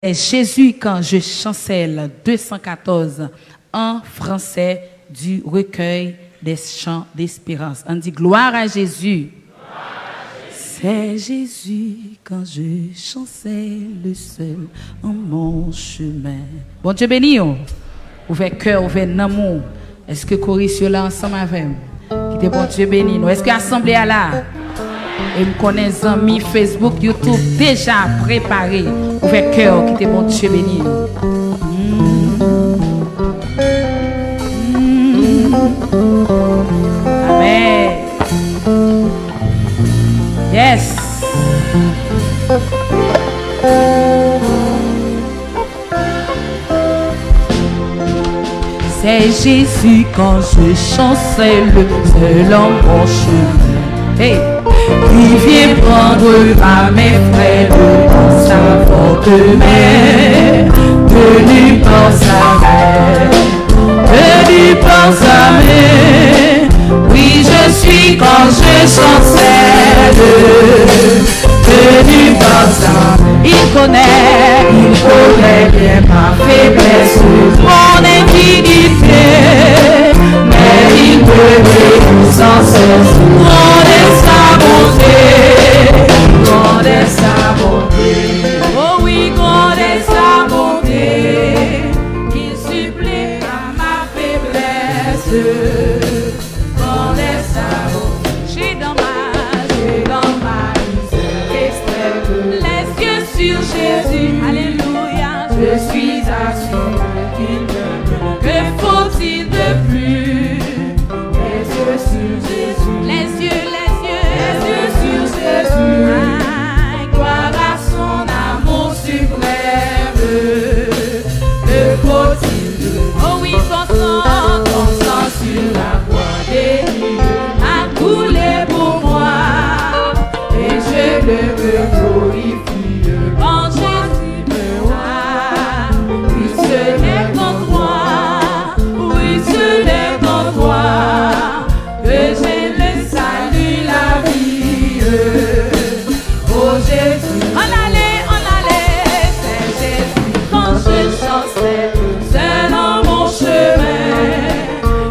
Et Jésus quand je chancelle 214 en français du recueil des chants d'espérance. On dit gloire à Jésus. C'est Jésus quand je chancelle seul en mon chemin. Bon Dieu béni. Ouvert cœur, ouvert amour. Est-ce que choriste là ensemble avec moi? Qui te bon Dieu béni. Est-ce que l'assemblée est là? Et me connais amis Facebook, YouTube déjà préparé. Ouvert cœur, qui te bon Dieu béni. Amen. Yes. C'est Jésus quand je chancelle seul en mon chemin. Hey. Qui vient prendre à mes frères dans sa forte main, tenu par sa main, tenu par sa main. Oui, je suis quand je chancelle, tenu par sa main. Il connaît bien ma faiblesse, mon indignité, mais il me bénit sans cesse. Grande est sa bonté, oh oui, grande est sa bonté, il supplée à ma faiblesse. Grande est sa bonté, j'ai dans ma misère extrême, les yeux sur Jésus, alléluia, je suis assuré qu'il m'aime. Que faut-il de plus? Les yeux sur Jésus, les yeux sur Jésus, gloire à son amour suprême. Que faut-il de plus? Oh oui, ton sang sur la croix bénie a coulé pour moi, et je le glorifie quand Jésus me voit. Oui, ce n'est qu'en toi, oui, ce n'est qu'en toi que j'ai le salut, la vie. Oh Jésus, on allait, c'est Jésus quand je chancelle seul dans mon chemin,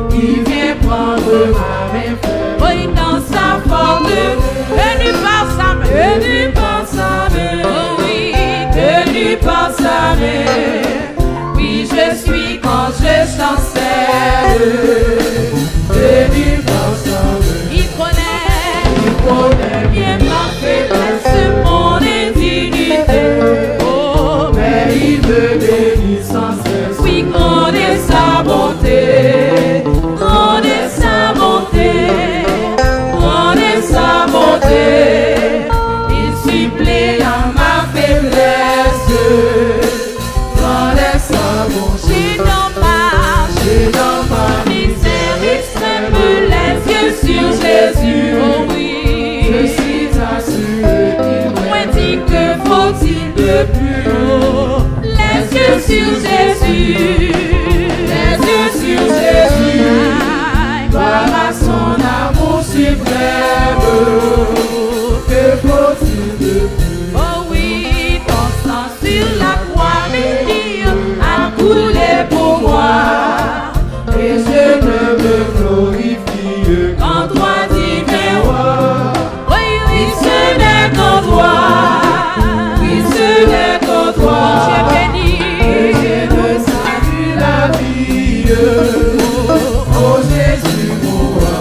qui vient prendre ma main, oui, dans sa forte, tenu par sa main, tenu par sa main, oh oui, tenu par sa main. Oui, je suis quand je chancelle, tenu par sa main. Il connaît bien ma faiblesse, mon indignité, oh, mais il me bénit sans cesse. Oui, grande est sa bonté, grande est sa bonté, grande est sa bonté, il supplée à ma faiblesse. Grande est sa bonté, j'ai dans ma misère extrême, les yeux sur Jésus, oh oui, je suis assuré qu'il m'aime. Dit que faut-il de plus? Oh, les yeux sur Jésus, les yeux sur Jésus, gloire à son amour suprême. Que faut-il de plus? Oh oui, ton sang sur la croix bénie a coulé pour moi, et je ne me glorifie qu'en toi, divin roi. Oui, oui, ce n'est qu'en toi, oui, ce n'est qu'en toi, j'ai béni, et j'ai le salut, la vie. Oh Jésus, mon roi.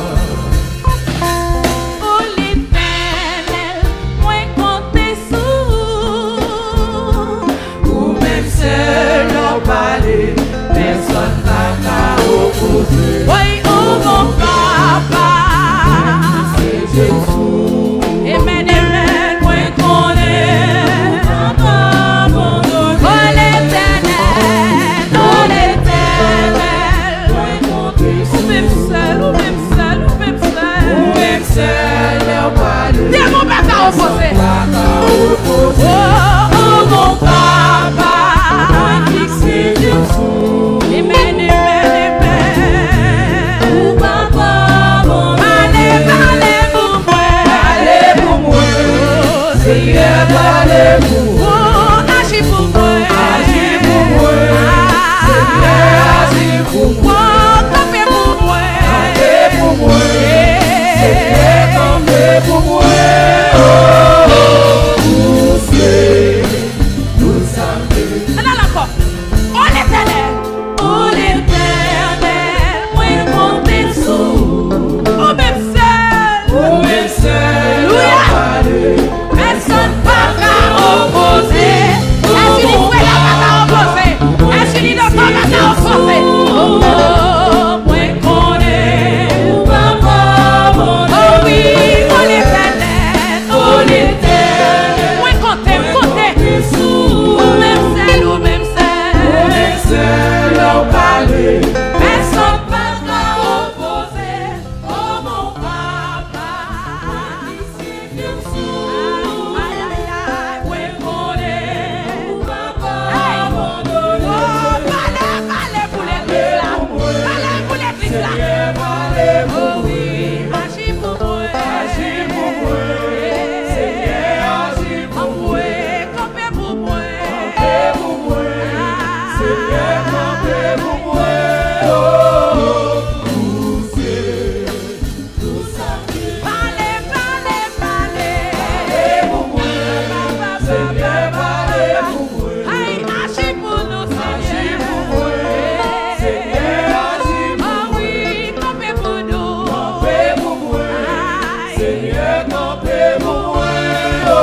Oh l'Éternel, moi compter sous, ou même seul en parler. Oh l'Éternel, moi compter sous. Oh même seul, alléluia. Personne pas qu'à opposer. Est-ce qu'il faut la pas qu'à opposer? Est-ce qu'il n'y a pas qu'à opposer? Oh, moi connais, papa, mon Dieu. Oh oui, oh l'Éternel, moi compter. Ou même seul, au palais. Personne pas qu'à opposer. Oh mon papa, ici viens sous. Aïe aïe aïe, moi connais, papa, mon Dieu. Oh, palais pour l'église là. Palais pour l'église là. Oh oui, agis pour moi. Agis pour moi. Seigneur, agis pour moi. Campez pour moi. Campez pour moi. Seigneur, campez pour moi. Oh, poussez, tout ça. Parlez pour moi. Seigneur, parlez pour moi. Aïe, agis pour nous, Seigneur. Seigneur, agis pour moi. Oh oui, campez pour nous. Campez pour moi. Seigneur, campez pour moi. Oh,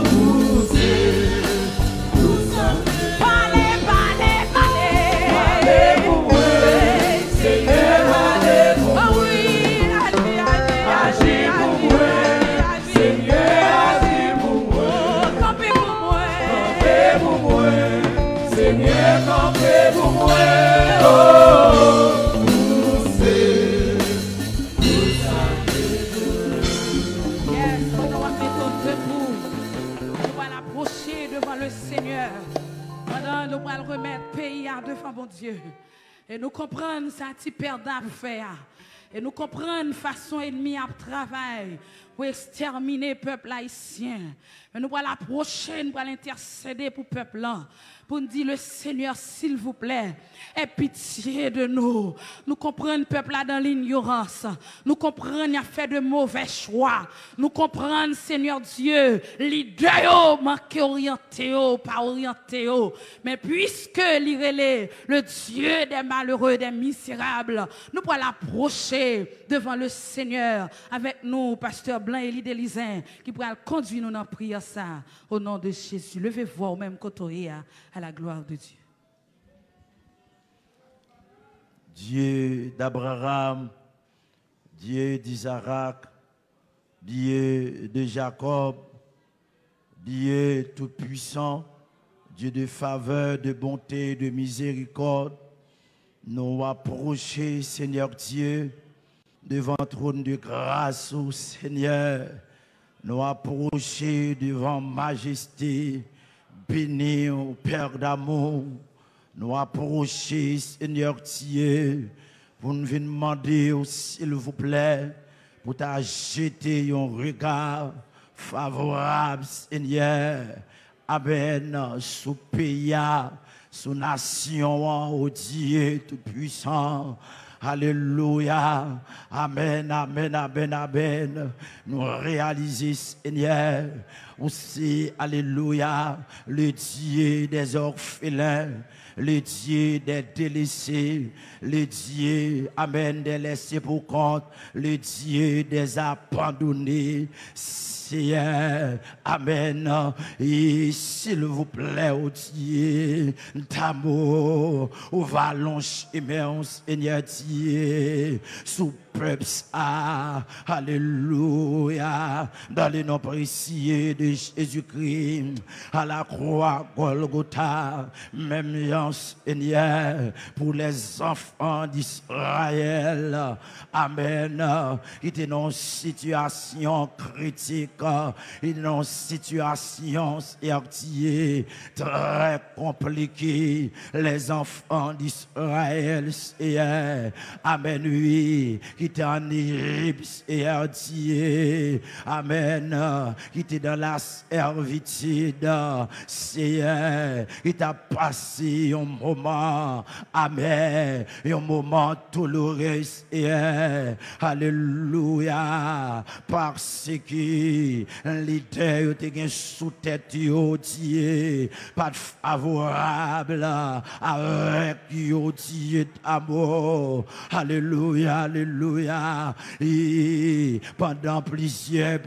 poussez, tout ça. Parlez pour moi. Seigneur, parlez pour moi. Oh oui, agis pour moi. Seigneur, agis pour moi. Campez pour moi. Campez pour moi. Seigneur, campez pour moi. Oh, poussez, tout ça. Yes, on doit mettre debout. On doit l'approcher devant le Seigneur. Pendant nous allons remettre le pays devant mon Dieu. Et nous comprendre ça qui perd à faire. Et nous comprendre façon ennemie à travail pour exterminer le peuple haïtien. Mais nous allons l'approcher, nous allons intercéder pour le peuple là. Pour nous dire le Seigneur, s'il vous plaît, aie pitié de nous. Nous comprenons le peuple là dans l'ignorance. Nous comprenons qu'il a fait de mauvais choix. Nous comprenons, Seigneur Dieu, l'idée manque orienté, pas orienté. Mais puisque l'irélé, le Dieu des malheureux, des misérables, nous pourrons l'approcher devant le Seigneur avec nous, pasteur Blanc et Lidélizin, qui pourra conduire nous dans la prière ça, au nom de Jésus. Levez-vous au même côté à la gloire de Dieu. Dieu d'Abraham, Dieu d'Isaac, Dieu de Jacob, Dieu tout-puissant, Dieu de faveur, de bonté, de miséricorde, nous approcher, Seigneur Dieu, devant le trône de grâce, au Seigneur, nous approcher devant majesté, béni au Père d'amour, nous approcher, Seigneur Dieu, pour nous venir demander, s'il vous plaît, pour t'a jeter un regard favorable, Seigneur, Amen, sous pays, sous nation, au Dieu tout-puissant. Alléluia. Amen, amen, amen, amen. Nous réalisons, Seigneur, aussi, alléluia, le Dieu des orphelins, le Dieu des délaissés, le Dieu, amen, des laissés pour compte, le Dieu des abandonnés. Seigneur, amen. Et s'il vous plaît, oh Dieu, d'amour, au vallon chemin, Seigneur Dieu, sous peuple, alléluia, dans le nom précieux de Jésus-Christ, à la croix Golgotha, même Seigneur, pour les enfants d'Israël, amen, qui étaient dans une situation critique, ils étaient dans une situation très compliquée, les enfants d'Israël, Seigneur, amen, oui, qui était en Égypte et entier. Amen. Qui était dans la servitude. Seigneur, qui t'a passé un moment. Amen. Un moment douloureux. Alléluia. Parce que l'idée était sous tête pas favorable avec Dieu d'amour. Alléluia, alléluia. Et pendant plusieurs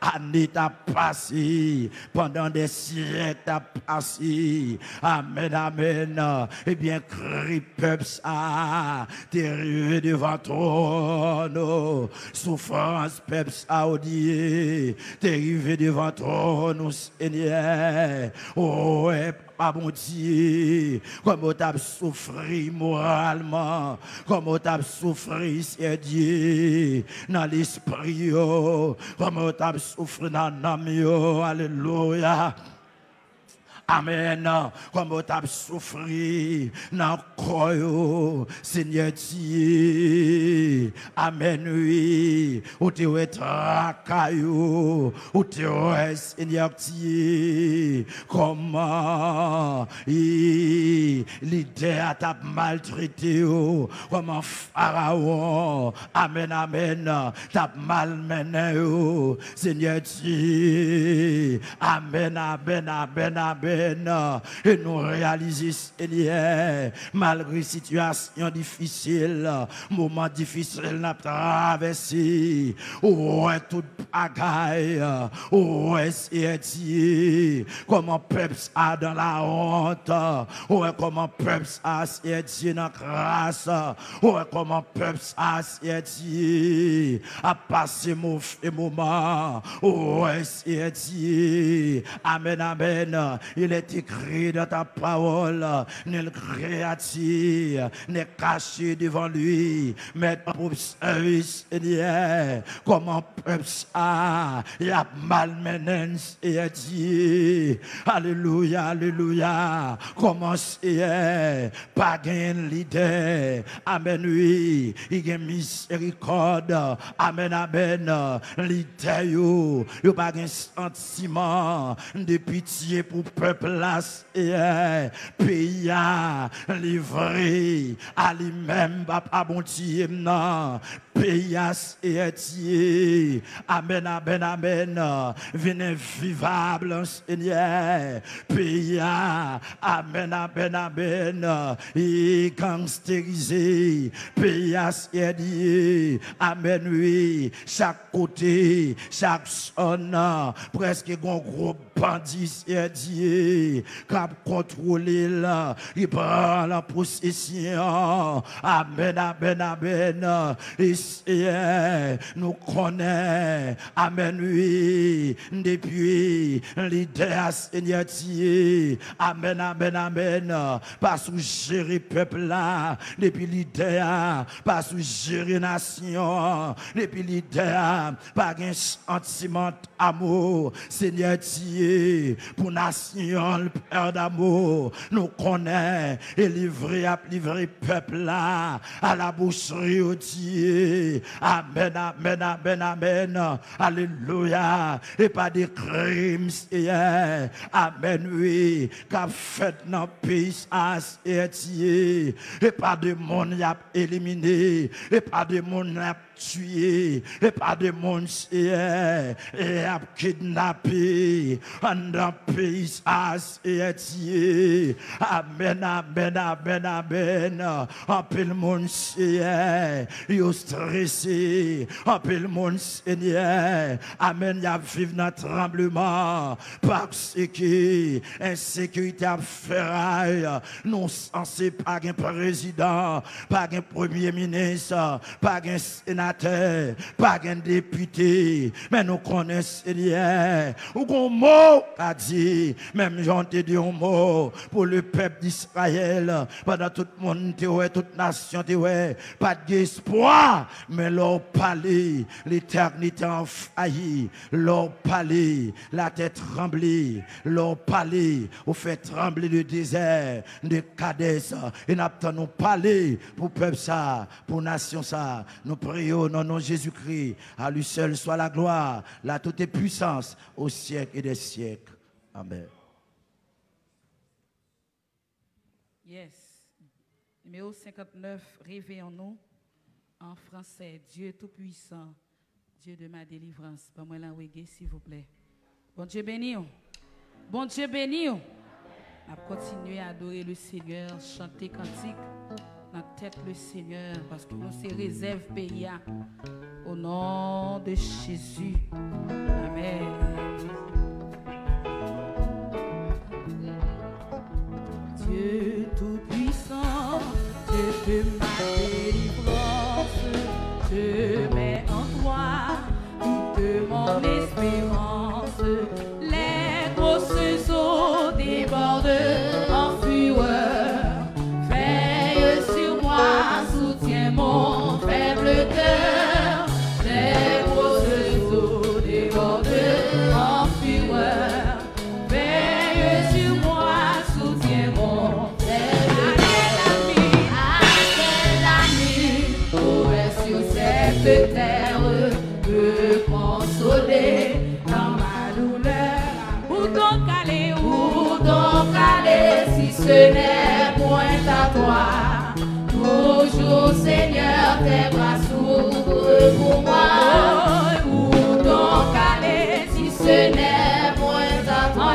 années t'as passé, pendant des siècles t'as passé. Amen, amen. Eh bien, crie peuple ça, t'es arrivé devant trône. Souffrance peuple ça, odié, t'es arrivé devant trône, Seigneur. Oh, pas bon Dieu, comme tu as souffert moralement, comme tu as souffert, c'est Dieu, dans l'esprit, comme tu as souffert dans l'âme, alléluia. Amen. Comme tu as souffert dans le corps, Seigneur Dieu. Amen, oui. Où tu es tracaillou, où tu es, Seigneur Dieu. Comment l'idée a t'a maltraité, comment Pharaon, amen, amen, t'a malmené, Seigneur Dieu. Amen, amen, amen, amen. Et nous réaliser, Seigneur, malgré situation difficile, moment difficile n'a traversé, ouais, toute bagaille, ouais, c'est comment peuple a dans la honte, ouais, comment peuple a, c'est dans la grâce, ouais, comment peuple a, c'est a passé mauvais moment, ouais, c'est amen, amen. Il est écrit dans ta parole, nul créature n'est caché devant lui, mais pour service, Seigneur, comment peuple ça, il a malmené, et dit, alléluia, alléluia, comment c'est, pas gain l'idée, amen, oui, il y a miséricorde, amen, amen, l'idée, il n'y a pas gain sentiment de pitié pour peuple là, pays a livré à lui-même, papa bon Dieu, non, pays a été, amen, amen, amen, venez vivable, Seigneur, pays a, amen, amen, amen, et gangstérisé, pays a été, amen, oui, chaque côté, chaque sonne, presque un gros bandit, Dieu, cap contrôler là, il prend la possession. Amen, amen, amen. Et nous connaissons, amen, oui, depuis l'idée à Seigneur Dieu. Amen, amen, amen. Pas sous gérer peuple là, depuis l'idée, pas sous gérer nation, depuis l'idée, pas un sentiment d'amour, Seigneur Dieu, pour nation, le Père d'amour, nous connaît et livrer peuple là à la boucherie au Dieu. Amen, amen, amen, amen. Alléluia. Et pas des crimes, Seigneur. Amen, oui. Qu'a fait dans le pays à Dieu. Et pas de monde y a éliminé. Et pas de monde y a tué. Et pas de monde, Seigneur. Et a kidnappé. Dans le pays à Dieu. Amen, amen, amen, amen. En peu le monde, Seigneur. Yo stressé. En peu le monde, Seigneur. Amen, y a vivre dans le tremblement. Parce que insécurité a ferraille. Non censé pas un président, pas un premier ministre, pas un sénateur, pas un député. Mais nous connaissons, Seigneur. Ou qu'on mot a dit, même j'en ai dit un mot pour le peuple d'Israël. Pendant tout le monde, toute nation, pas d'espoir. mais leur palais, l'éternité en failli, leur palais, la tête tremblée, leur palais, au fait trembler le désert de Kadès, et nous palais pour peuple ça, pour nation ça, nous prions au nom de Jésus-Christ, à lui seul soit la gloire, la toute puissance au siècle et des siècles. Amen. Yes. Numéro 59, réveillons-nous en français. Dieu tout-puissant, Dieu de ma délivrance. Pas moi la reggae, s'il vous plaît. Bon Dieu béni. Bon Dieu béni. On va continuer à adorer le Seigneur, chanter cantique dans la tête le Seigneur, parce que nous c'est réserve pays au nom de Jésus. Amen. Dieu tout-puissant, Dieu de ma délivrance, je mets en toi toute mon espérance. Les grosses eaux débordent en fureur. Veille sur moi, soutiens mon faible cœur. Les grosses eaux débordent en fureur. Veille sur moi, soutiens mon faible cœur. À quel ami pourrait sur cette terre me consoler dans ma douleur? Où donc aller si ce n'est point à toi? Toujours Seigneur, tes bras s'ouvrent pour moi. Où donc aller si ce n'est point à toi?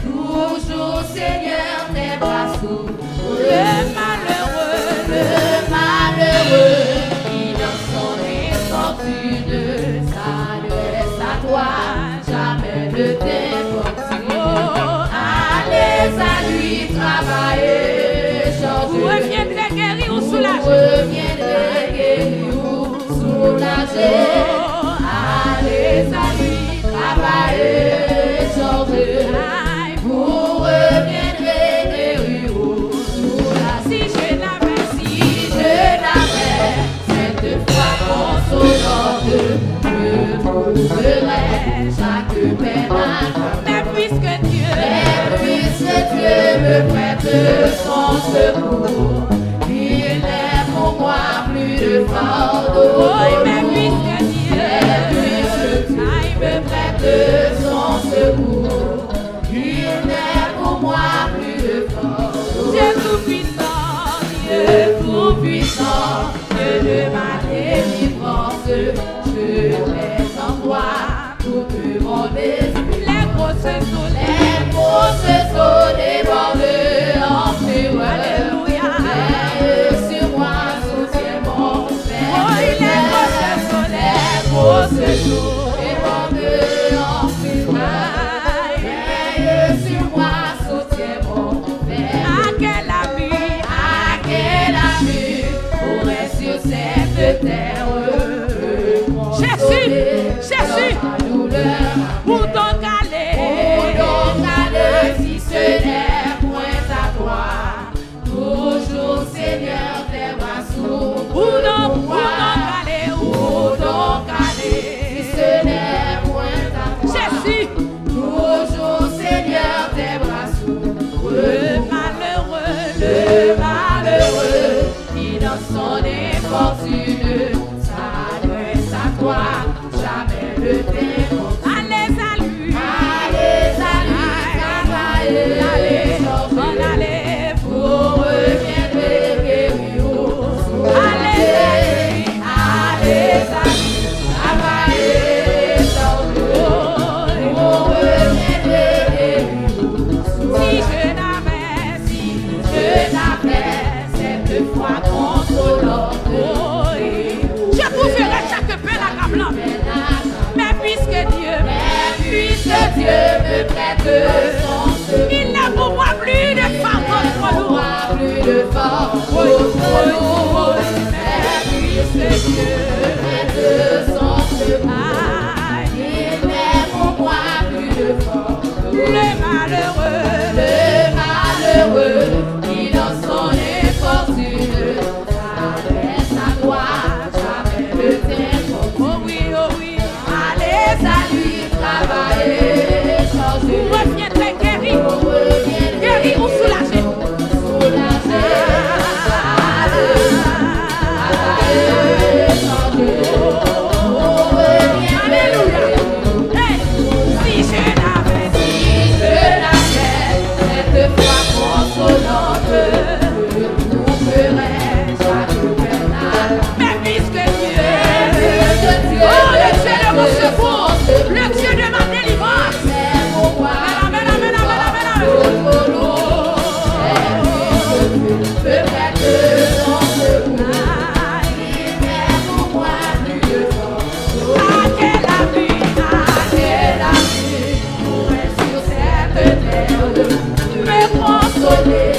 Toujours Seigneur, tes bras s'ouvrent. Le malheureux qui dans son infortune s'adresse à toi, jamais ne t'importune. Allez à lui travailler, changer. Vous reviendrez guéri ou soulagé. Vous reviendrez guéri ou soulagé. Allez à lui travailler, changer. Vous reviendrez guéri ou soulagé. Si je l'avais cette foi consolante, je trouverais chaque peine à cœur. Mais puisque Dieu me prête son secours, il est pour moi plus de fardeau. Oh, mais puisque Dieu me prête son secours, il est pour moi plus de fardeau. Dieu tout-puissant, Dieu de ma délivrance, je mets en toi toute mon esprit. Les grosses eaux débordent en fureur. Alléluia. Veille sur moi, soutiens mon frère. Les grosses eaux débordent en fureur. Veille sur moi, soutiens mon frère. À quel ami pourrait sur cette cette foi consolante nous ferait chaque peine. Mais puisque Dieu, oh le Dieu de mon secours, le Dieu de ma délivrance, amen, amen, amen, amen, amen. Peut-être son secours, il est pour moi plus de force. À quel appui pourrait sur cette terre me consoler.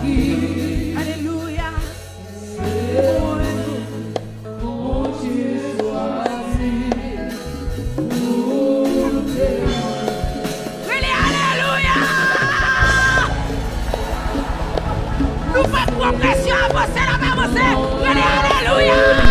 Alléluia. Nous pas pour pression avancer la même avancer. Alléluia.